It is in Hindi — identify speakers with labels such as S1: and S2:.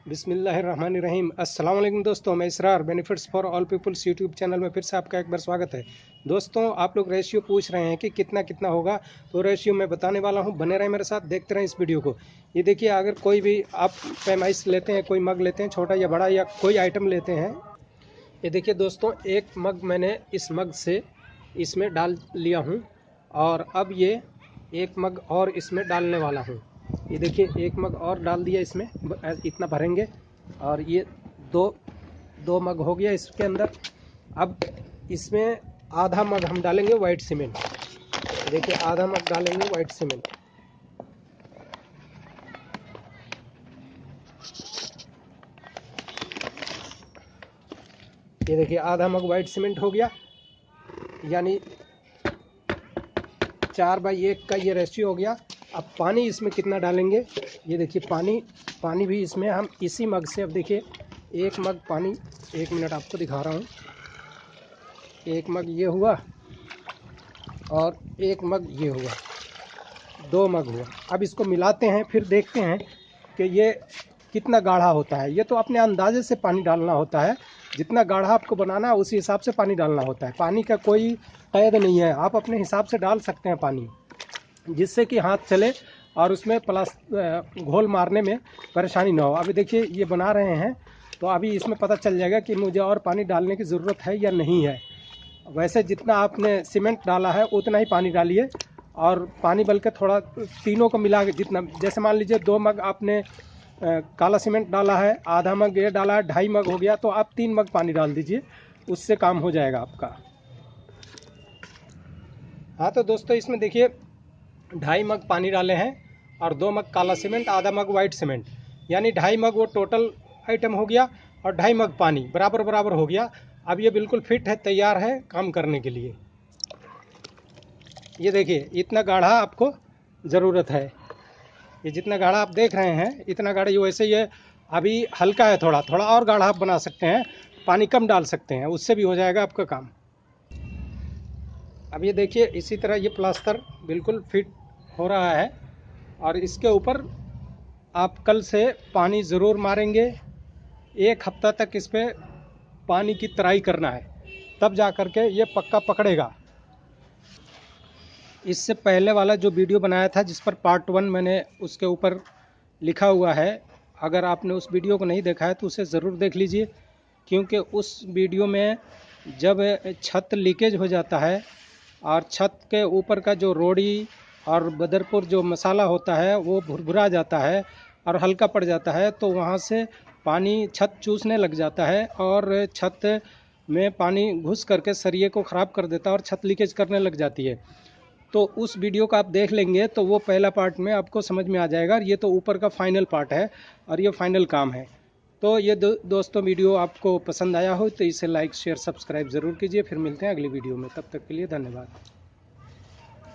S1: बिस्मिल्लाहिर्रहमानिर्रहीम। अस्सलाम वालेकुम दोस्तों, मैं Israr benefits for all peoples YouTube channel में फिर से आपका एक बार स्वागत है। दोस्तों, आप लोग रेशियो पूछ रहे हैं कि कितना कितना होगा, तो रेशियो मैं बताने वाला हूं। बने रहें मेरे साथ, देखते रहें इस वीडियो को। ये देखिए, अगर कोई भी आप पैमाइश लेते हैं, कोई मग लेते हैं छोटा या बड़ा, या कोई आइटम लेते हैं, ये देखिए दोस्तों, एक मग मैंने इस मग से इसमें डाल लिया हूँ, और अब ये एक मग और इसमें डालने वाला हूँ। ये देखिए, एक मग और डाल दिया इसमें, इतना भरेंगे, और ये दो मग हो गया इसके अंदर। अब इसमें आधा मग हम डालेंगे वाइट सीमेंट। देखिए, आधा मग डालेंगे वाइट सीमेंट। ये देखिए, आधा मग वाइट सीमेंट हो गया, यानी 4/1 का ये रेशियो हो गया। अब पानी इसमें कितना डालेंगे, ये देखिए, पानी भी इसमें हम इसी मग से, अब देखिए, एक मग पानी, 1 मिनट आपको दिखा रहा हूँ। एक मग ये हुआ और एक मग ये हुआ, 2 मग हुआ। अब इसको मिलाते हैं, फिर देखते हैं कि ये कितना गाढ़ा होता है। ये तो अपने अंदाजे से पानी डालना होता है, जितना गाढ़ा आपको बनाना है उसी हिसाब से पानी डालना होता है। पानी का कोई कैद नहीं है, आप अपने हिसाब से डाल सकते हैं पानी, जिससे कि हाथ चले और उसमें घोल मारने में परेशानी ना हो। अभी देखिए, ये बना रहे हैं, तो अभी इसमें पता चल जाएगा कि मुझे और पानी डालने की ज़रूरत है या नहीं है। वैसे जितना आपने सीमेंट डाला है उतना ही पानी डालिए, और पानी बल्कि थोड़ा तीनों को मिला के, जितना, जैसे मान लीजिए 2 मग आपने काला सीमेंट डाला है, आधा मग ये डाला है, 2.5 मग हो गया, तो आप 3 मग पानी डाल दीजिए, उससे काम हो जाएगा आपका। हाँ, तो दोस्तों, इसमें देखिए 2.5 मग पानी डाले हैं, और 2 मग काला सीमेंट, आधा मग वाइट सीमेंट, यानी 2.5 मग वो टोटल आइटम हो गया, और 2.5 मग पानी बराबर बराबर हो गया। अब ये बिल्कुल फिट है, तैयार है काम करने के लिए। ये देखिए, इतना गाढ़ा आपको ज़रूरत है। ये जितना गाढ़ा आप देख रहे हैं, इतना गाढ़ा। ये वैसे ये अभी हल्का है, थोड़ा थोड़ा और गाढ़ा आप बना सकते हैं, पानी कम डाल सकते हैं, उससे भी हो जाएगा आपका काम। अब ये देखिए, इसी तरह ये प्लास्टर बिल्कुल फिट हो रहा है, और इसके ऊपर आप कल से पानी ज़रूर मारेंगे। 1 हफ्ता तक इस पर पानी की तराई करना है, तब जा कर के ये पक्का पकड़ेगा। इससे पहले वाला जो वीडियो बनाया था, जिस पर पार्ट 1 मैंने, उसके ऊपर लिखा हुआ है। अगर आपने उस वीडियो को नहीं देखा है तो उसे ज़रूर देख लीजिए, क्योंकि उस वीडियो में जब छत लीकेज हो जाता है, और छत के ऊपर का जो रोड़ी और बदरपुर जो मसाला होता है वो भुरभुरा जाता है और हल्का पड़ जाता है, तो वहाँ से पानी छत चूसने लग जाता है, और छत में पानी घुस करके सरिये को ख़राब कर देता है, और छत लीकेज करने लग जाती है। तो उस वीडियो का आप देख लेंगे तो वो पहला पार्ट में आपको समझ में आ जाएगा। ये तो ऊपर का फाइनल पार्ट है, और ये फाइनल काम है। तो ये दोस्तों, वीडियो आपको पसंद आया हो तो इसे लाइक शेयर सब्सक्राइब ज़रूर कीजिए। फिर मिलते हैं अगली वीडियो में, तब तक के लिए धन्यवाद।